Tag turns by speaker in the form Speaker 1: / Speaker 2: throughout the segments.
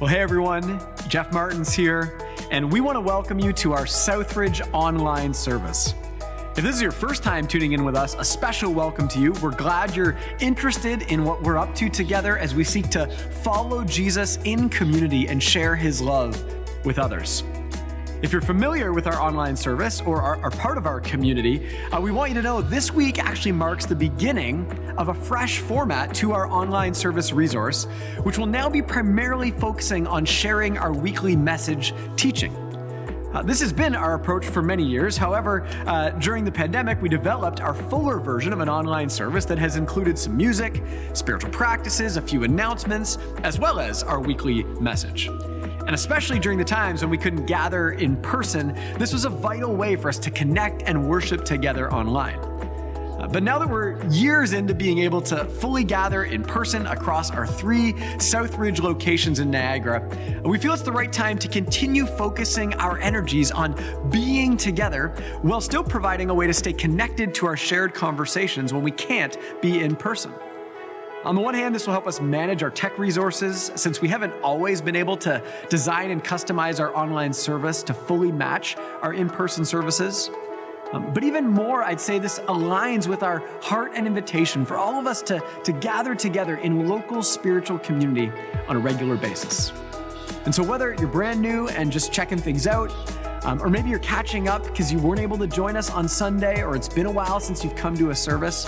Speaker 1: Well, hey everyone, Jeff Martins here, and we want to welcome you to our Southridge online service. If this is your first time tuning in with us, a special welcome to you. We're glad you're interested in what we're up to together as we seek to follow Jesus in community and share his love with others. If you're familiar with our online service or are part of our community, we want you to know this week actually marks the beginning of a fresh format to our online service resource, which will now be primarily focusing on sharing our weekly message teaching. This has been our approach for many years. However, during the pandemic, we developed our fuller version of an online service that has included some music, spiritual practices, a few announcements, as well as our weekly message. And especially during the times when we couldn't gather in person, this was a vital way for us to connect and worship together online. But now that we're years into being able to fully gather in person across our 3 Southridge locations in Niagara, we feel it's the right time to continue focusing our energies on being together while still providing a way to stay connected to our shared conversations when we can't be in person. On the one hand, this will help us manage our tech resources since we haven't always been able to design and customize our online service to fully match our in-person services. But even more, I'd say this aligns with our heart and invitation for all of us to gather together in local spiritual community on a regular basis. And so whether you're brand new and just checking things out, or maybe you're catching up because you weren't able to join us on Sunday, or it's been a while since you've come to a service,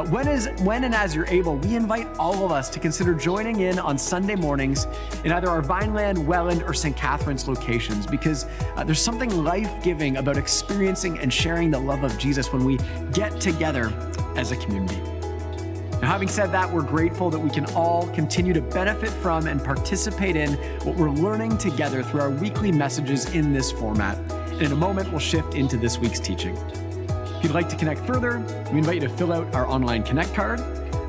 Speaker 1: when and as you're able, we invite all of us to consider joining in on Sunday mornings in either our Vineland, Welland, or St. Catharines locations, because there's something life-giving about experiencing and sharing the love of Jesus when we get together as a community. Now, having said that, we're grateful that we can all continue to benefit from and participate in what we're learning together through our weekly messages in this format. And in a moment, we'll shift into this week's teaching. If you'd like to connect further, we invite you to fill out our online Connect card,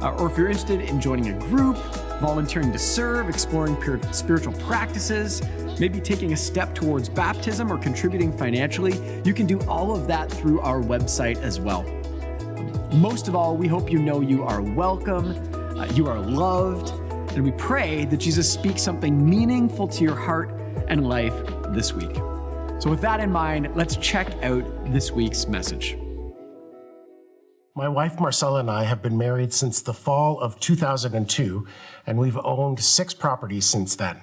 Speaker 1: or if you're interested in joining a group, volunteering to serve, exploring spiritual practices, maybe taking a step towards baptism or contributing financially, you can do all of that through our website as well. Most of all, we hope you know you are welcome, you are loved, and we pray that Jesus speaks something meaningful to your heart and life this week. So with that in mind, let's check out this week's message.
Speaker 2: My wife Marcella and I have been married since the fall of 2002, and we've owned 6 properties since then.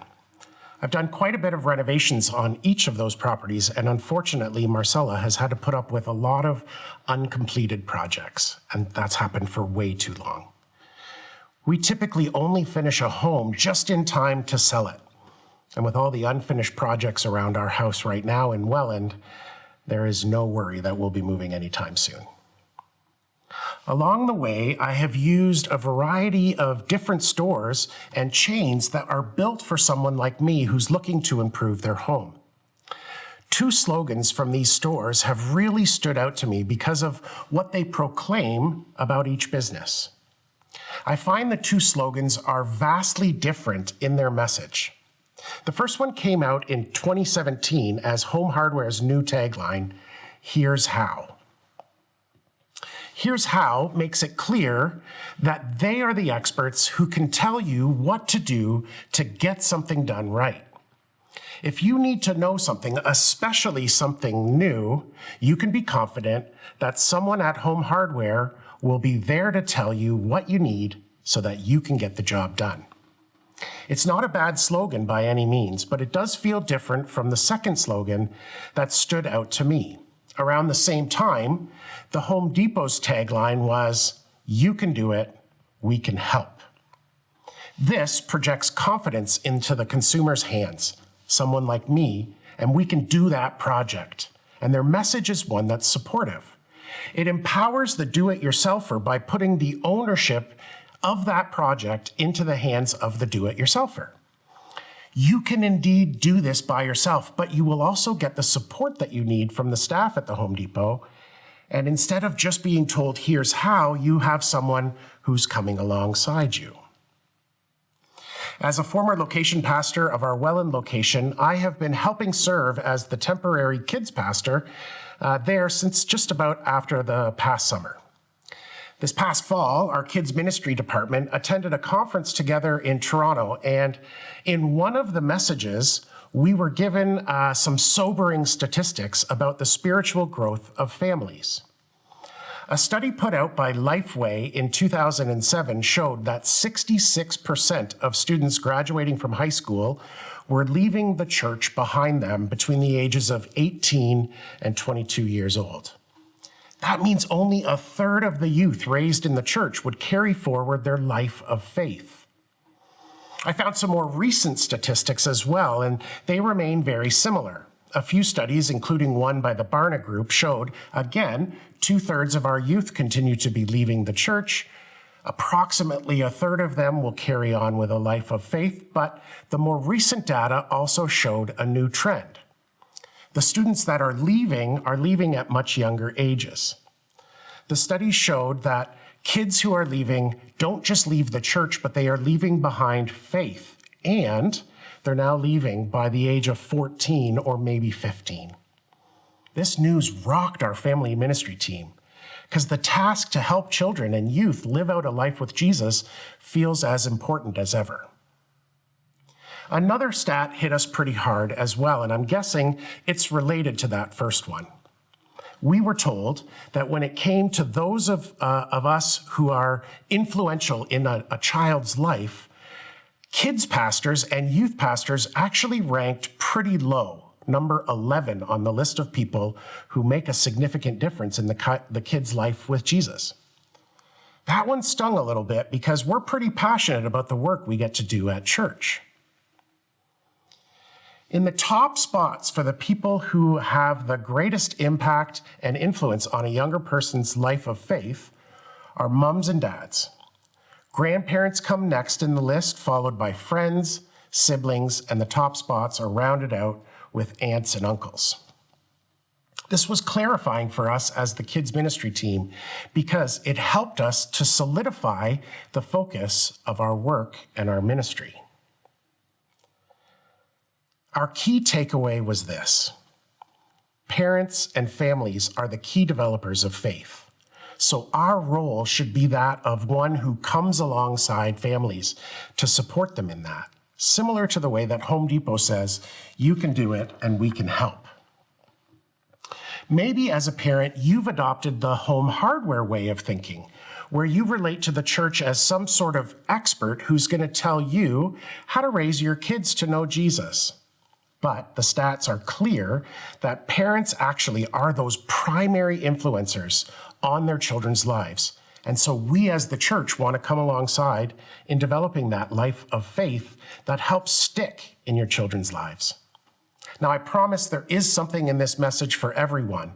Speaker 2: I've done quite a bit of renovations on each of those properties, and unfortunately, Marcella has had to put up with a lot of uncompleted projects, and that's happened for way too long. We typically only finish a home just in time to sell it. And with all the unfinished projects around our house right now in Welland, there is no worry that we'll be moving anytime soon. Along the way, I have used a variety of different stores and chains that are built for someone like me who's looking to improve their home. 2 slogans from these stores have really stood out to me because of what they proclaim about each business. I find the 2 slogans are vastly different in their message. The first one came out in 2017 as Home Hardware's new tagline, "Here's How." Here's How makes it clear that they are the experts who can tell you what to do to get something done right. If you need to know something, especially something new, you can be confident that someone at Home Hardware will be there to tell you what you need so that you can get the job done. It's not a bad slogan by any means, but it does feel different from the second slogan that stood out to me. Around the same time, the Home Depot's tagline was, "You can do it, we can help." This projects confidence into the consumer's hands, someone like me, and we can do that project. And their message is one that's supportive. It empowers the do-it-yourselfer by putting the ownership of that project into the hands of the do-it-yourselfer. You can indeed do this by yourself, but you will also get the support that you need from the staff at the Home Depot. And instead of just being told, "Here's how," you have someone who's coming alongside you. As a former location pastor of our Welland location, I have been helping serve as the temporary kids pastor there since just about after the past summer. This past fall, our kids ministry department attended a conference together in Toronto, and in one of the messages, we were given some sobering statistics about the spiritual growth of families. A study put out by Lifeway in 2007 showed that 66% of students graduating from high school were leaving the church behind them between the ages of 18 and 22 years old. That means only a third of the youth raised in the church would carry forward their life of faith. I found some more recent statistics as well, and they remain very similar. A few studies, including one by the Barna Group, showed, again, 2/3 of our youth continue to be leaving the church. Approximately a third of them will carry on with a life of faith, but the more recent data also showed a new trend. The students that are leaving at much younger ages. The studies showed that kids who are leaving don't just leave the church, but they are leaving behind faith, and they're now leaving by the age of 14 or maybe 15. This news rocked our family ministry team because the task to help children and youth live out a life with Jesus feels as important as ever. Another stat hit us pretty hard as well, and I'm guessing it's related to that first one. We were told that when it came to those of us who are influential in a child's life, kids pastors and youth pastors actually ranked pretty low, number 11 on the list of people who make a significant difference in the kid's life with Jesus. That one stung a little bit because we're pretty passionate about the work we get to do at church. In the top spots for the people who have the greatest impact and influence on a younger person's life of faith are moms and dads. Grandparents come next in the list, followed by friends, siblings, and the top spots are rounded out with aunts and uncles. This was clarifying for us as the kids ministry team because it helped us to solidify the focus of our work and our ministry. Our key takeaway was this: parents and families are the key developers of faith. So our role should be that of one who comes alongside families to support them in that, similar to the way that Home Depot says, you can do it and we can help. Maybe as a parent, you've adopted the home hardware way of thinking, where you relate to the church as some sort of expert who's going to tell you how to raise your kids to know Jesus. But the stats are clear that parents actually are those primary influencers on their children's lives. And so we as the church want to come alongside in developing that life of faith that helps stick in your children's lives. Now, I promise there is something in this message for everyone,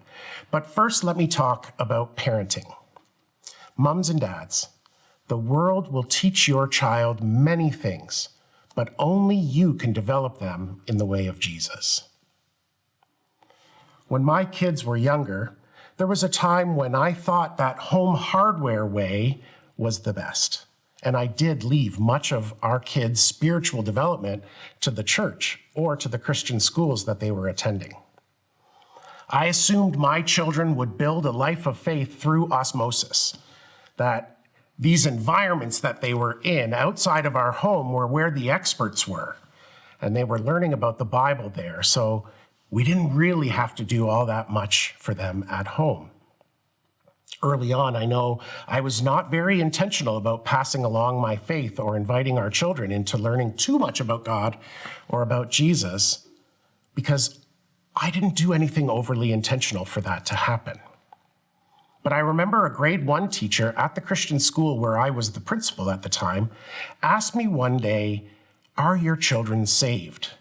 Speaker 2: but first let me talk about parenting. Mums and dads, the world will teach your child many things, but only you can develop them in the way of Jesus. When my kids were younger, there was a time when I thought that home hardware way was the best. And I did leave much of our kids' spiritual development to the church or to the Christian schools that they were attending. I assumed my children would build a life of faith through osmosis, that these environments that they were in outside of our home were where the experts were, and they were learning about the Bible there. So we didn't really have to do all that much for them at home. Early on, I know I was not very intentional about passing along my faith or inviting our children into learning too much about God or about Jesus, because I didn't do anything overly intentional for that to happen. But I remember a grade 1 teacher at the Christian school where I was the principal at the time asked me one day, "Are your children saved?"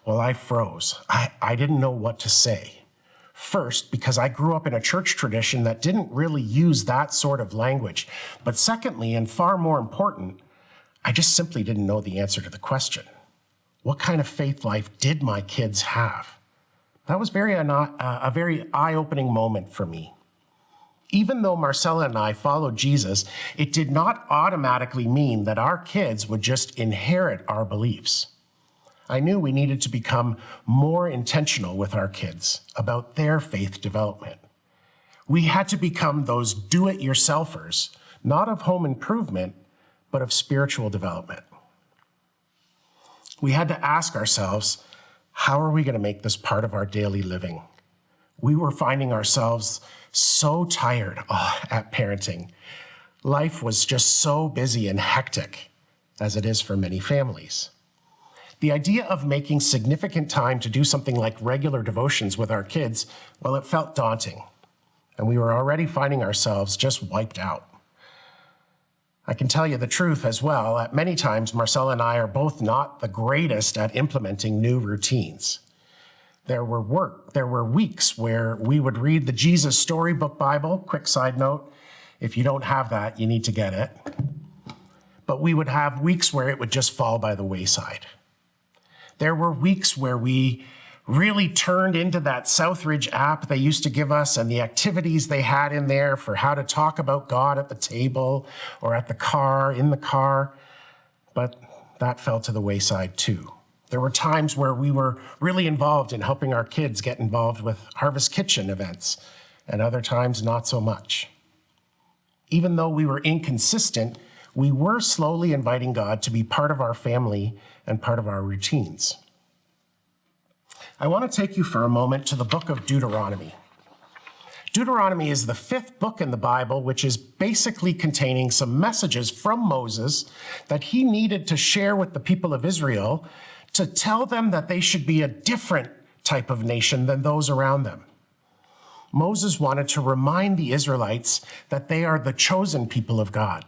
Speaker 2: Well, I froze. I didn't know what to say. First, because I grew up in a church tradition that didn't really use that sort of language. But secondly, and far more important, I just simply didn't know the answer to the question. What kind of faith life did my kids have? That was a very eye-opening moment for me. Even though Marcella and I followed Jesus, it did not automatically mean that our kids would just inherit our beliefs. I knew we needed to become more intentional with our kids about their faith development. We had to become those do-it-yourselfers, not of home improvement, but of spiritual development. We had to ask ourselves, how are we going to make this part of our daily living? We were finding ourselves so tired at parenting. Life was just so busy and hectic, as it is for many families. The idea of making significant time to do something like regular devotions with our kids, well, it felt daunting, and we were already finding ourselves just wiped out. I can tell you the truth as well. At many times, Marcella and I are both not the greatest at implementing new routines. There were weeks where we would read the Jesus Storybook Bible. Quick side note, if you don't have that, you need to get it. But we would have weeks where it would just fall by the wayside. There were weeks where we really turned into that Southridge app they used to give us and the activities they had in there for how to talk about God at the table or in the car, but that fell to the wayside too. There were times where we were really involved in helping our kids get involved with Harvest Kitchen events, and other times not so much. Even though we were inconsistent, we were slowly inviting God to be part of our family and part of our routines. I want to take you for a moment to the book of Deuteronomy. Deuteronomy is the 5th book in the Bible, which is basically containing some messages from Moses that he needed to share with the people of Israel to tell them that they should be a different type of nation than those around them. Moses wanted to remind the Israelites that they are the chosen people of God.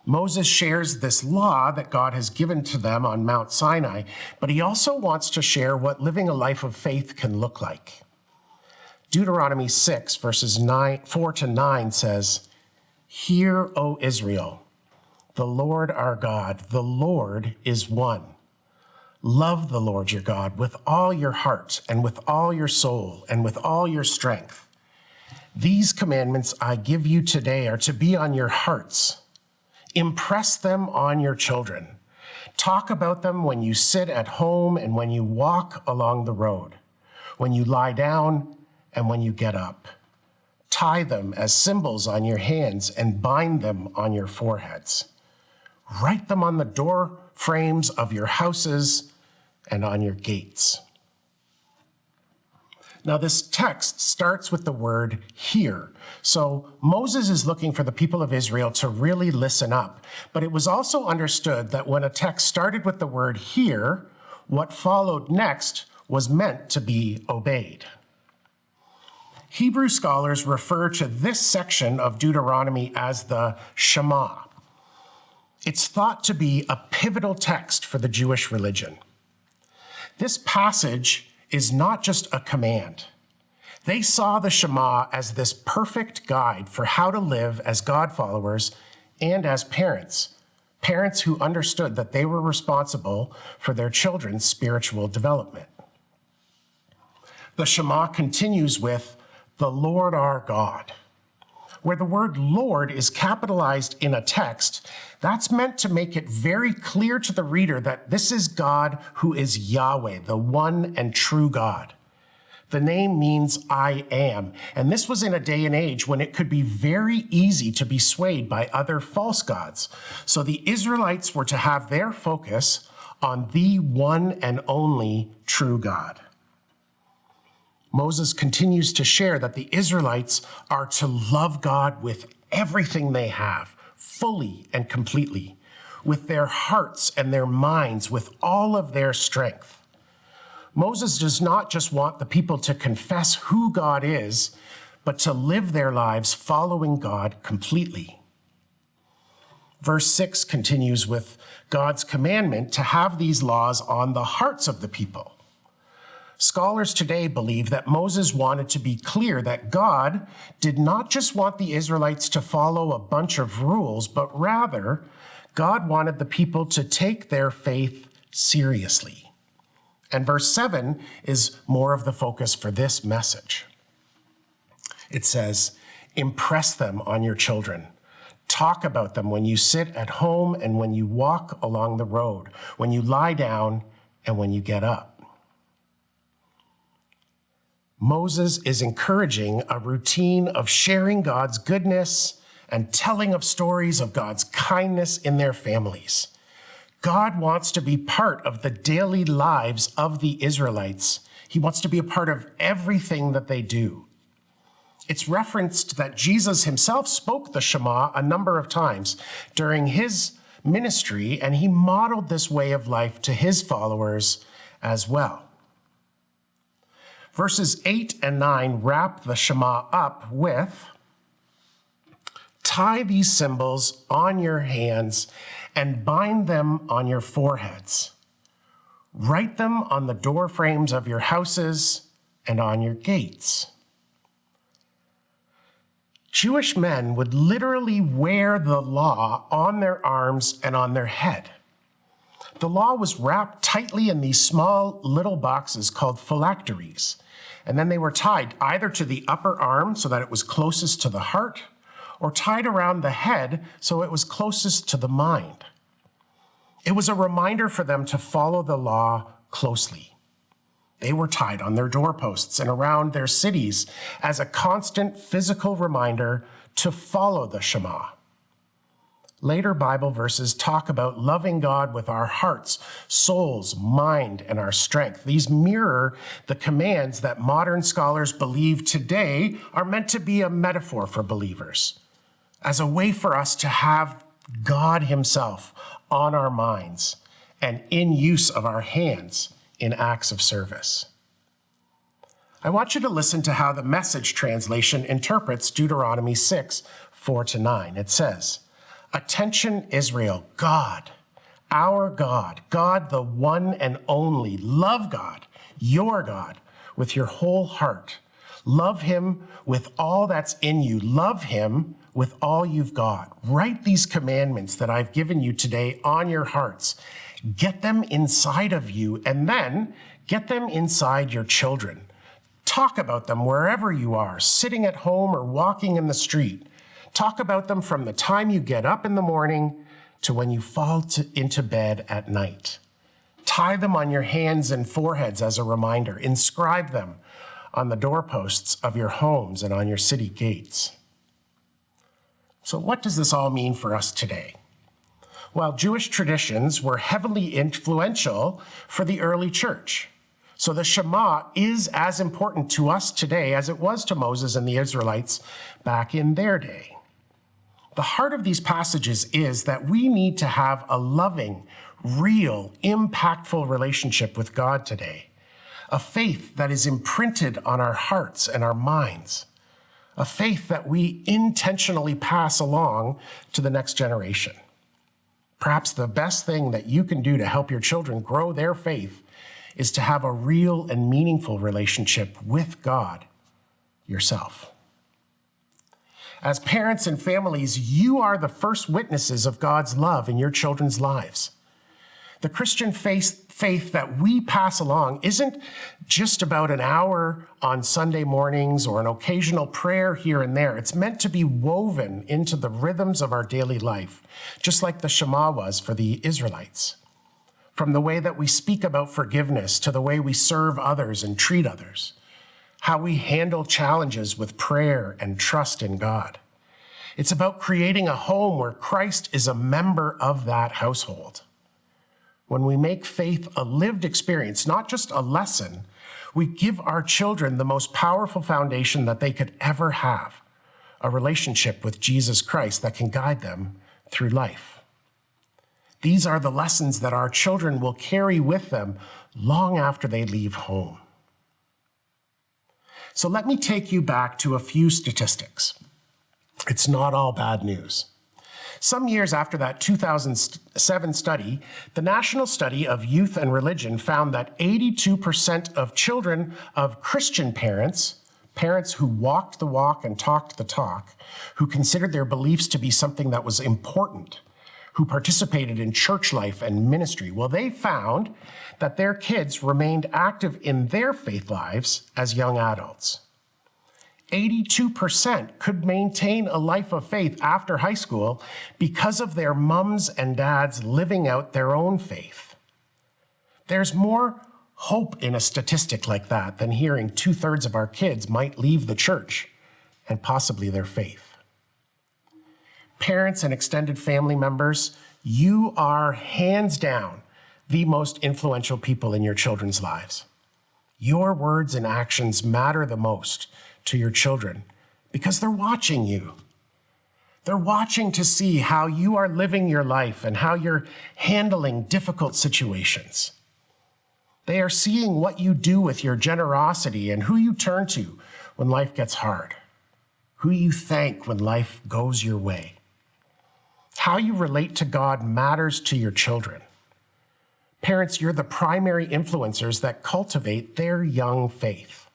Speaker 2: Moses shares this law that God has given to them on Mount Sinai, but he also wants to share what living a life of faith can look like. Deuteronomy 6, verses 4 to 9 says, "Hear, O Israel, the Lord our God, the Lord is one. Love the Lord your God with all your heart and with all your soul and with all your strength. These commandments I give you today are to be on your hearts. Impress them on your children. Talk about them when you sit at home and when you walk along the road, when you lie down and when you get up. Tie them as symbols on your hands and bind them on your foreheads. Write them on the door frames of your houses and on your gates." Now, this text starts with the word hear. So Moses is looking for the people of Israel to really listen up. But it was also understood that when a text started with the word hear, what followed next was meant to be obeyed. Hebrew scholars refer to this section of Deuteronomy as the Shema. It's thought to be a pivotal text for the Jewish religion. This passage is not just a command. They saw the Shema as this perfect guide for how to live as God followers and as parents who understood that they were responsible for their children's spiritual development. The Shema continues with "the Lord our God." Where the word Lord is capitalized in a text, that's meant to make it very clear to the reader that this is God who is Yahweh, the one and true God. The name means I am, and this was in a day and age when it could be very easy to be swayed by other false gods. So the Israelites were to have their focus on the one and only true God. Moses continues to share that the Israelites are to love God with everything they have, fully and completely, with their hearts and their minds, with all of their strength. Moses does not just want the people to confess who God is, but to live their lives following God completely. Verse 6 continues with God's commandment to have these laws on the hearts of the people. Scholars today believe that Moses wanted to be clear that God did not just want the Israelites to follow a bunch of rules, but rather God wanted the people to take their faith seriously. And verse 7 is more of the focus for this message. It says, "Impress them on your children. Talk about them when you sit at home and when you walk along the road, when you lie down and when you get up." Moses is encouraging a routine of sharing God's goodness and telling of stories of God's kindness in their families. God wants to be part of the daily lives of the Israelites. He wants to be a part of everything that they do. It's referenced that Jesus himself spoke the Shema a number of times during his ministry, and he modeled this way of life to his followers as well. Verses 8 and 9 wrap the Shema up with, "Tie these symbols on your hands and bind them on your foreheads. Write them on the door frames of your houses and on your gates." Jewish men would literally wear the law on their arms and on their head. The law was wrapped tightly in these small little boxes called phylacteries, and then they were tied either to the upper arm so that it was closest to the heart, or tied around the head so it was closest to the mind. It was a reminder for them to follow the law closely. They were tied on their doorposts and around their cities as a constant physical reminder to follow the Shema. Later Bible verses talk about loving God with our hearts, souls, mind, and our strength. These mirror the commands that modern scholars believe today are meant to be a metaphor for believers, as a way for us to have God himself on our minds and in use of our hands in acts of service. I want you to listen to how the Message translation interprets Deuteronomy 6, 4-9. It says, "Attention, Israel, God, our God, God the one and only. Love God, your God, with your whole heart. Love him with all that's in you. Love him with all you've got. Write these commandments that I've given you today on your hearts. Get them inside of you, and then get them inside your children. Talk about them wherever you are, sitting at home or walking in the street. Talk about them from the time you get up in the morning to when you fall into bed at night. Tie them on your hands and foreheads as a reminder. Inscribe them on the doorposts of your homes and on your city gates." So what does this all mean for us today? Well, Jewish traditions were heavily influential for the early church. So the Shema is as important to us today as it was to Moses and the Israelites back in their day. The heart of these passages is that we need to have a loving, real, impactful relationship with God today, a faith that is imprinted on our hearts and our minds, a faith that we intentionally pass along to the next generation. Perhaps the best thing that you can do to help your children grow their faith is to have a real and meaningful relationship with God yourself. As parents and families, you are the first witnesses of God's love in your children's lives. The Christian faith that we pass along isn't just about an hour on Sunday mornings or an occasional prayer here and there. It's meant to be woven into the rhythms of our daily life, just like the Shema was for the Israelites. From the way that we speak about forgiveness to the way we serve others and treat others, how we handle challenges with prayer and trust in God. It's about creating a home where Christ is a member of that household. When we make faith a lived experience, not just a lesson, we give our children the most powerful foundation that they could ever have, a relationship with Jesus Christ that can guide them through life. These are the lessons that our children will carry with them long after they leave home. So let me take you back to a few statistics. It's not all bad news. Some years after that 2007 study, the National Study of Youth and Religion found that 82% of children of Christian parents who walked the walk and talked the talk, who considered their beliefs to be something that was important, who participated in church life and ministry, well, they found that their kids remained active in their faith lives as young adults. 82% could maintain a life of faith after high school because of their mums and dads living out their own faith. There's more hope in a statistic like that than hearing 2/3 of our kids might leave the church and possibly their faith. Parents and extended family members, you are hands down the most influential people in your children's lives. Your words and actions matter the most to your children because they're watching you. They're watching to see how you are living your life and how you're handling difficult situations. They are seeing what you do with your generosity and who you turn to when life gets hard, who you thank when life goes your way. How you relate to God matters to your children. Parents, you're the primary influencers that cultivate their young faith.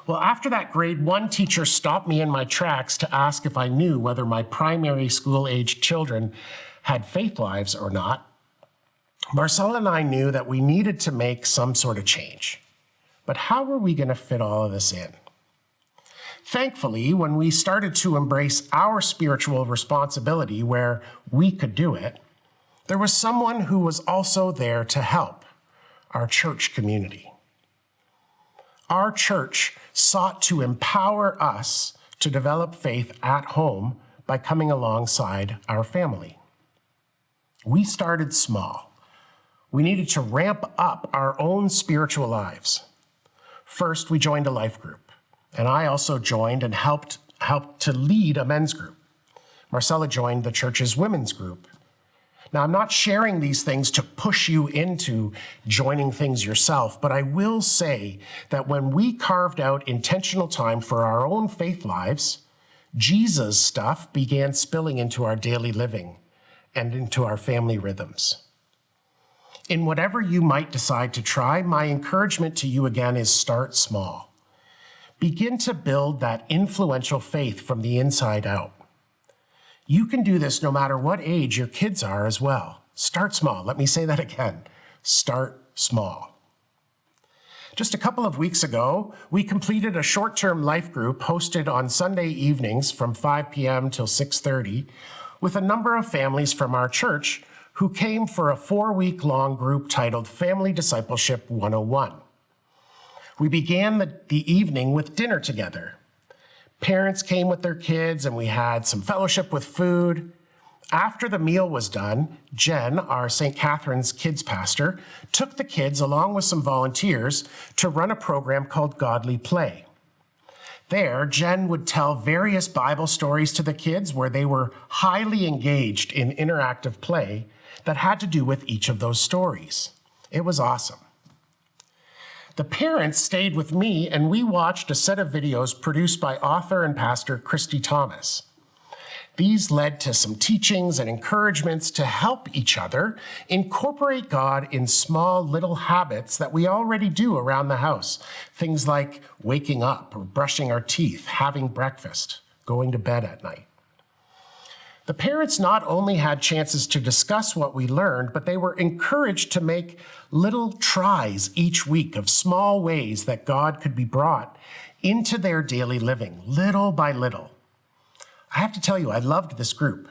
Speaker 2: Well, after that grade 1 teacher stopped me in my tracks to ask if I knew whether my primary school-aged children had faith lives or not, Marcella and I knew that we needed to make some sort of change. But how were we going to fit all of this in? Thankfully, when we started to embrace our spiritual responsibility where we could do it, there was someone who was also there to help, our church community. Our church sought to empower us to develop faith at home by coming alongside our family. We started small. We needed to ramp up our own spiritual lives. First, we joined a life group, and I also joined and helped to lead a men's group. Marcella joined the church's women's group. Now, I'm not sharing these things to push you into joining things yourself, but I will say that when we carved out intentional time for our own faith lives, Jesus stuff began spilling into our daily living and into our family rhythms. In whatever you might decide to try, my encouragement to you again is start small. Begin to build that influential faith from the inside out. You can do this no matter what age your kids are as well. Start small. Let me say that again. Start small. Just a couple of weeks ago, we completed a short-term life group hosted on Sunday evenings from 5 p.m. till 6:30 with a number of families from our church who came for a 4-week-long group titled Family Discipleship 101. We began the evening with dinner together. Parents came with their kids and we had some fellowship with food. After the meal was done, Jen, our St. Catherine's kids pastor, took the kids along with some volunteers to run a program called Godly Play. There, Jen would tell various Bible stories to the kids where they were highly engaged in interactive play that had to do with each of those stories. It was awesome. The parents stayed with me and we watched a set of videos produced by author and pastor Christy Thomas. These led to some teachings and encouragements to help each other incorporate God in small little habits that we already do around the house. Things like waking up or brushing our teeth, having breakfast, going to bed at night. The parents not only had chances to discuss what we learned, but they were encouraged to make little tries each week of small ways that God could be brought into their daily living, little by little. I have to tell you, I loved this group.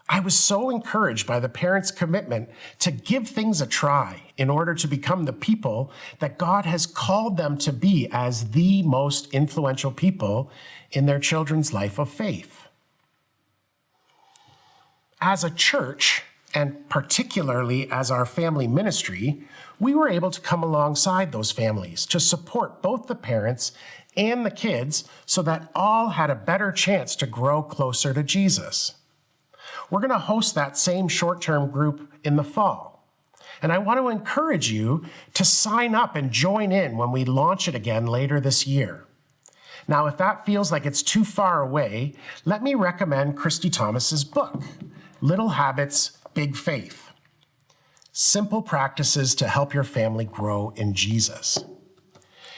Speaker 2: I was so encouraged by the parents' commitment to give things a try in order to become the people that God has called them to be as the most influential people in their children's life of faith. As a church, and particularly as our family ministry, we were able to come alongside those families to support both the parents and the kids so that all had a better chance to grow closer to Jesus. We're going to host that same short-term group in the fall. And I want to encourage you to sign up and join in when we launch it again later this year. Now, if that feels like it's too far away, let me recommend Christy Thomas's book, Little Habits, Big Faith. Simple practices to help your family grow in Jesus.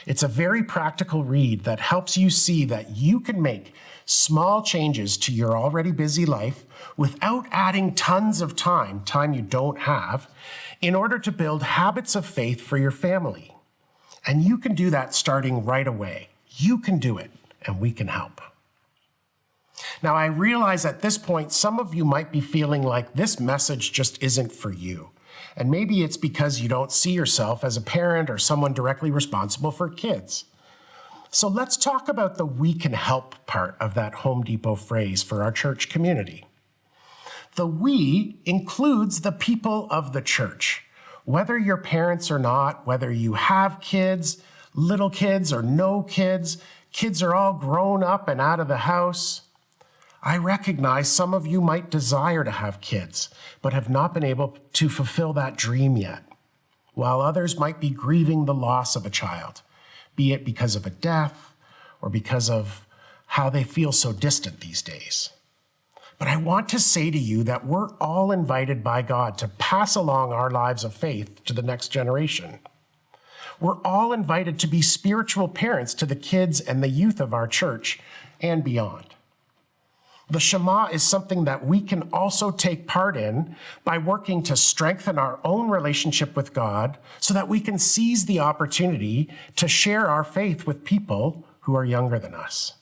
Speaker 2: It's a very practical read that helps you see that you can make small changes to your already busy life without adding tons of time you don't have, in order to build habits of faith for your family. And you can do that starting right away. You can do it, and we can help. Now, I realize at this point, some of you might be feeling like this message just isn't for you. And maybe it's because you don't see yourself as a parent or someone directly responsible for kids. So let's talk about the "we can help" part of that Home Depot phrase for our church community. The "we" includes the people of the church. Whether you're parents or not, whether you have kids, little kids or no kids, kids are all grown up and out of the house. I recognize some of you might desire to have kids, but have not been able to fulfill that dream yet, while others might be grieving the loss of a child, be it because of a death or because of how they feel so distant these days. But I want to say to you that we're all invited by God to pass along our lives of faith to the next generation. We're all invited to be spiritual parents to the kids and the youth of our church and beyond. The Shema is something that we can also take part in by working to strengthen our own relationship with God so that we can seize the opportunity to share our faith with people who are younger than us.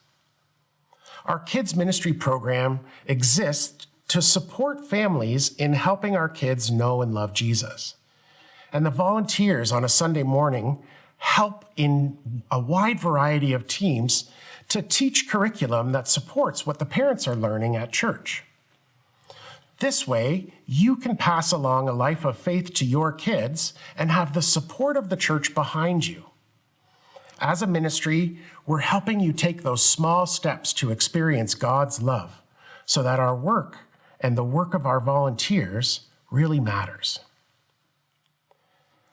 Speaker 2: Our kids ministry program exists to support families in helping our kids know and love Jesus. And the volunteers on a Sunday morning help in a wide variety of teams to teach curriculum that supports what the parents are learning at church. This way, you can pass along a life of faith to your kids and have the support of the church behind you. As a ministry, we're helping you take those small steps to experience God's love so that our work and the work of our volunteers really matters.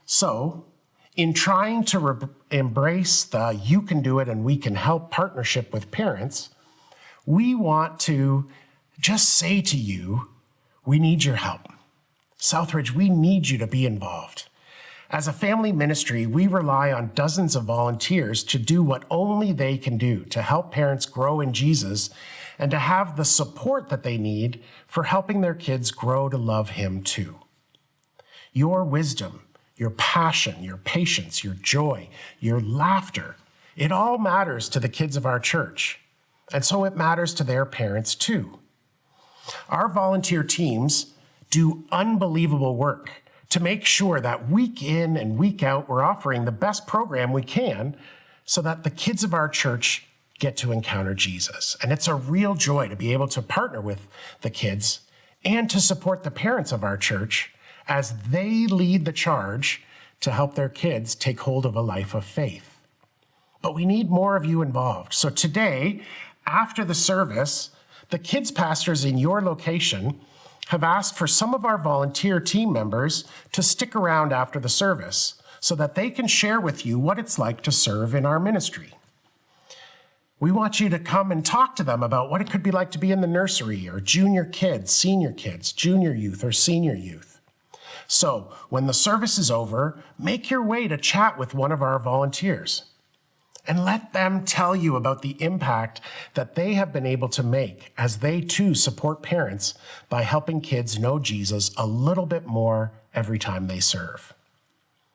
Speaker 2: So, in trying to embrace the "you can do it and we can help" partnership with parents, we want to just say to you, we need your help. Southridge, we need you to be involved. As a family ministry, we rely on dozens of volunteers to do what only they can do to help parents grow in Jesus and to have the support that they need for helping their kids grow to love Him too. Your wisdom, your passion, your patience, your joy, your laughter, it all matters to the kids of our church. And so it matters to their parents too. Our volunteer teams do unbelievable work to make sure that week in and week out, we're offering the best program we can so that the kids of our church get to encounter Jesus. And it's a real joy to be able to partner with the kids and to support the parents of our church as they lead the charge to help their kids take hold of a life of faith. But we need more of you involved. So today, after the service, the kids pastors in your location have asked for some of our volunteer team members to stick around after the service so that they can share with you what it's like to serve in our ministry. We want you to come and talk to them about what it could be like to be in the nursery or junior kids, senior kids, junior youth, or senior youth. So when the service is over, make your way to chat with one of our volunteers and let them tell you about the impact that they have been able to make as they too support parents by helping kids know Jesus a little bit more every time they serve.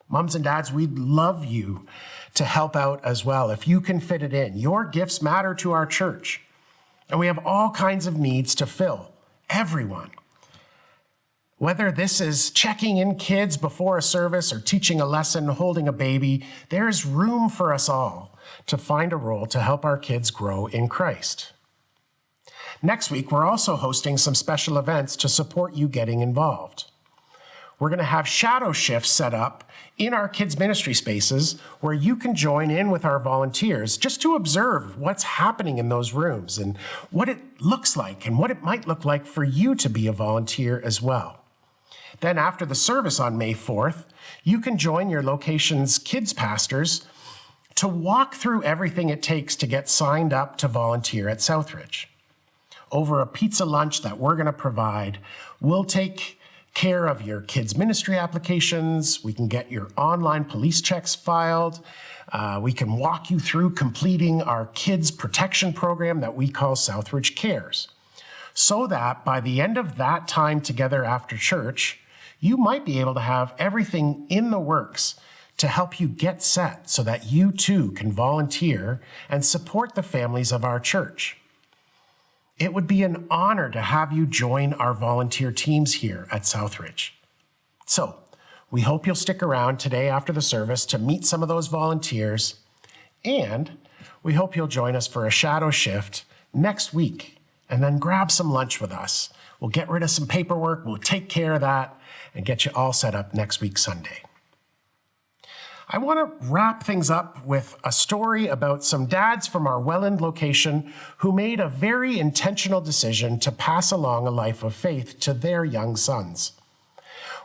Speaker 2: Moms and dads, we'd love you to help out as well if you can fit it in. Your gifts matter to our church, and we have all kinds of needs to fill. Everyone. Whether this is checking in kids before a service or teaching a lesson, holding a baby, there is room for us all to find a role to help our kids grow in Christ. Next week, we're also hosting some special events to support you getting involved. We're going to have shadow shifts set up in our kids' ministry spaces where you can join in with our volunteers just to observe what's happening in those rooms and what it looks like and what it might look like for you to be a volunteer as well. Then after the service on May 4th, you can join your location's kids pastors to walk through everything it takes to get signed up to volunteer at Southridge. Over a pizza lunch that we're going to provide, we'll take care of your kids' ministry applications. We can get your online police checks filed. We can walk you through completing our kids' protection program that we call Southridge Cares, so that by the end of that time together after church, you might be able to have everything in the works to help you get set so that you too can volunteer and support the families of our church. It would be an honor to have you join our volunteer teams here at Southridge. So We hope you'll stick around today after the service to meet some of those volunteers, and we hope you'll join us for a shadow shift next week and then grab some lunch with us. We'll get rid of some paperwork, we'll take care of that, and get you all set up next week, Sunday. I want to wrap things up with a story about some dads from our Welland location who made a very intentional decision to pass along a life of faith to their young sons.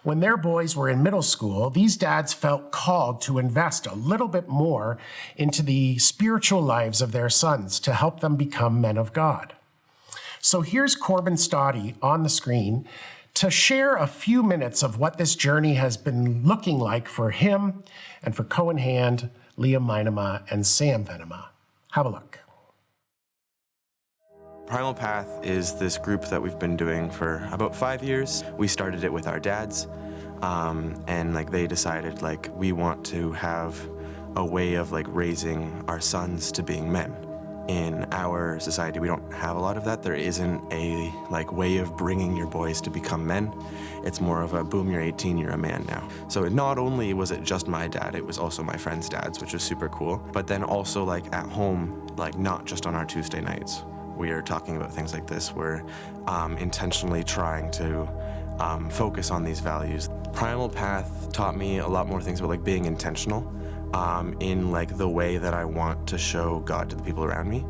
Speaker 2: When their boys were in middle school, these dads felt called to invest a little bit more into the spiritual lives of their sons to help them become men of God. So here's Corbin Stoddy on the screen to share a few minutes of what this journey has been looking like for him and for Cohen Hand, Liam Minema, and Sam Venema. Have a look.
Speaker 3: Primal Path is this group that we've been doing for about 5 years. We started it with our dads, and they decided we want to have a way of raising our sons to being men. In our society, we don't have a lot of that. There isn't a way of bringing your boys to become men. It's more of a boom, you're 18, you're a man now. So not only was it just my dad, it was also my friends' dads, which was super cool. But then also at home, not just on our Tuesday nights. We are talking about things like this. We're intentionally trying to focus on these values. Primal Path taught me a lot more things about being intentional. In the way that I want to show God to the people around me.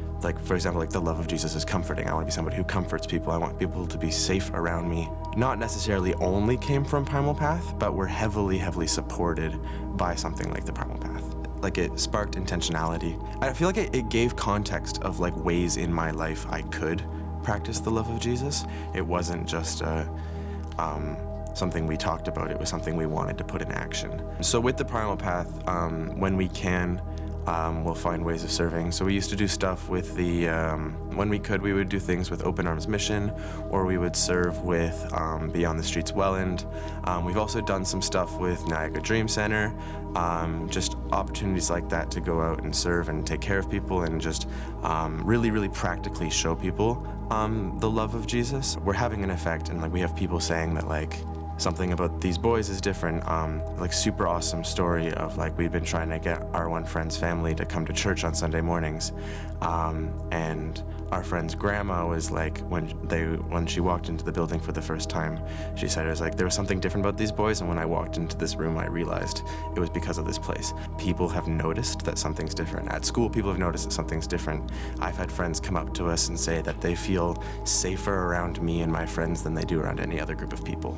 Speaker 3: For example, the love of Jesus is comforting. I want to be somebody who comforts people. I want people to be safe around me. Not necessarily only came from Primal Path, but were heavily, heavily supported by something like the Primal Path. It sparked intentionality. I feel it gave context of ways in my life I could practice the love of Jesus. It wasn't just something we talked about, it was something we wanted to put in action. So with the Primal Path, when we can, we'll find ways of serving. So we used to do stuff with when we could, we would do things with Open Arms Mission, or we would serve with Beyond the Streets Welland. We've also done some stuff with Niagara Dream Center, just opportunities like that to go out and serve and take care of people and just really, really practically show people the love of Jesus. We're having an effect, and we have people saying that something about these boys is different. Super awesome story of we've been trying to get our one friend's family to come to church on Sunday mornings, and our friend's grandma was when she walked into the building for the first time, she said it was there was something different about these boys, and when I walked into this room I realized it was because of this place. People have noticed that something's different. At school, people have noticed that something's different. I've had friends come up to us and say that they feel safer around me and my friends than they do around any other group of people.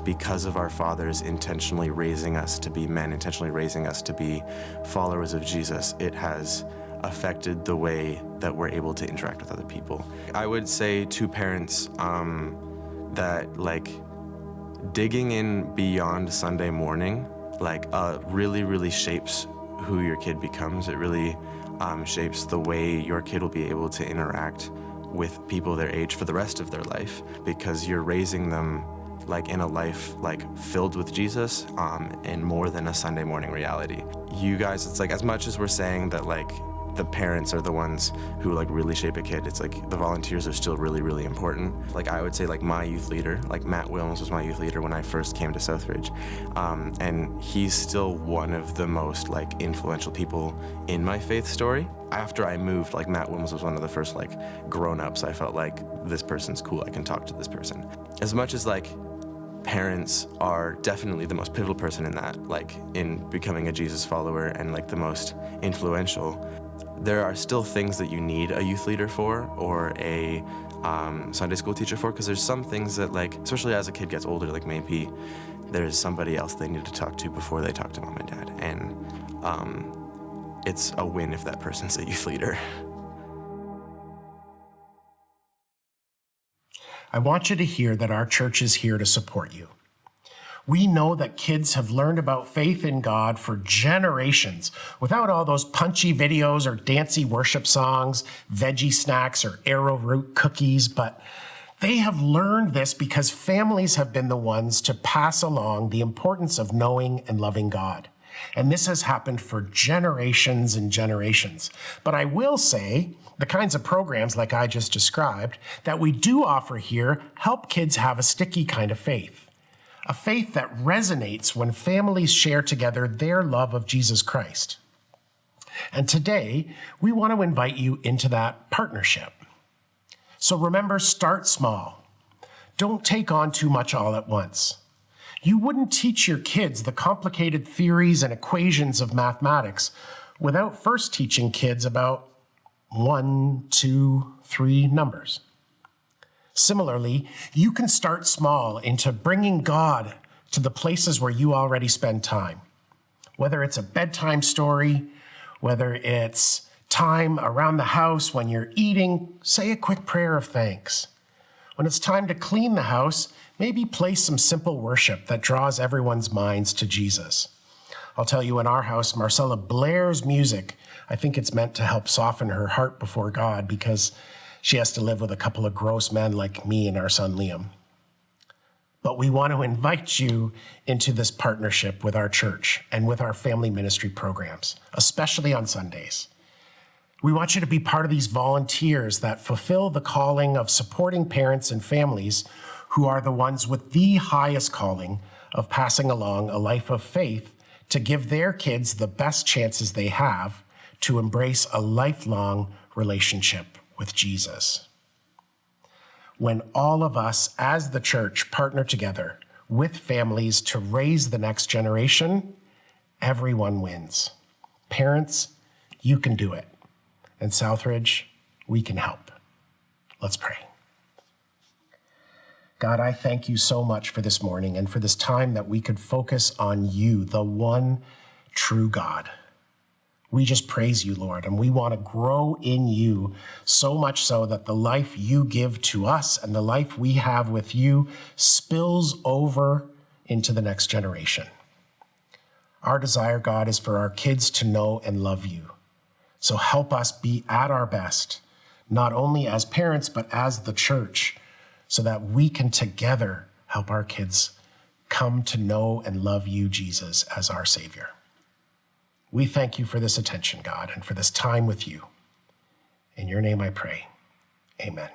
Speaker 3: Because of our fathers intentionally raising us to be men, intentionally raising us to be followers of Jesus, it has affected the way that we're able to interact with other people. I would say to parents that digging in beyond Sunday morning really, really shapes who your kid becomes. It really shapes the way your kid will be able to interact with people their age for the rest of their life, because you're raising them in a life filled with Jesus, and more than a Sunday morning reality. You guys, it's as much as we're saying that the parents are the ones who really shape a kid, it's the volunteers are still really, really important. I would say my youth leader, Matt Williams was my youth leader when I first came to Southridge, and he's still one of the most influential people in my faith story. After I moved, Matt Williams was one of the first grown-ups. I felt this person's cool, I can talk to this person. As much as parents are definitely the most pivotal person in that, in becoming a Jesus follower and the most influential, there are still things that you need a youth leader for or a Sunday school teacher for, because there's some things that especially as a kid gets older, maybe there's somebody else they need to talk to before they talk to mom and dad, and it's a win if that person's a youth leader.
Speaker 2: I want you to hear that our church is here to support you. We know that kids have learned about faith in God for generations without all those punchy videos or dancey worship songs, veggie snacks, or arrowroot cookies, but they have learned this because families have been the ones to pass along the importance of knowing and loving God. And this has happened for generations and generations. But I will say, the kinds of programs like I just described that we do offer here help kids have a sticky kind of faith. a faith that resonates when families share together their love of Jesus Christ. And today, we want to invite you into that partnership. So remember, start small. Don't take on too much all at once. You wouldn't teach your kids the complicated theories and equations of mathematics without first teaching kids about 1, 2, 3 numbers. Similarly, you can start small into bringing God to the places where you already spend time. Whether it's a bedtime story, whether it's time around the house when you're eating, say a quick prayer of thanks. When it's time to clean the house, maybe play some simple worship that draws everyone's minds to Jesus. I'll tell you, in our house, Marcella blares music. I think it's meant to help soften her heart before God because she has to live with a couple of gross men like me and our son Liam. But we want to invite you into this partnership with our church and with our family ministry programs, especially on Sundays. We want you to be part of these volunteers that fulfill the calling of supporting parents and families who are the ones with the highest calling of passing along a life of faith to give their kids the best chances they have to embrace a lifelong relationship with Jesus. When all of us as the church partner together with families to raise the next generation, everyone wins. Parents, you can do it. And Southridge, we can help. Let's pray. God, I thank you so much for this morning and for this time that we could focus on you, the one true God. We just praise you, Lord, and we want to grow in you so much so that the life you give to us and the life we have with you spills over into the next generation. Our desire, God, is for our kids to know and love you. So help us be at our best, not only as parents, but as the church, so that we can together help our kids come to know and love you, Jesus, as our Savior. We thank you for this attention, God, and for this time with you. In your name I pray. Amen.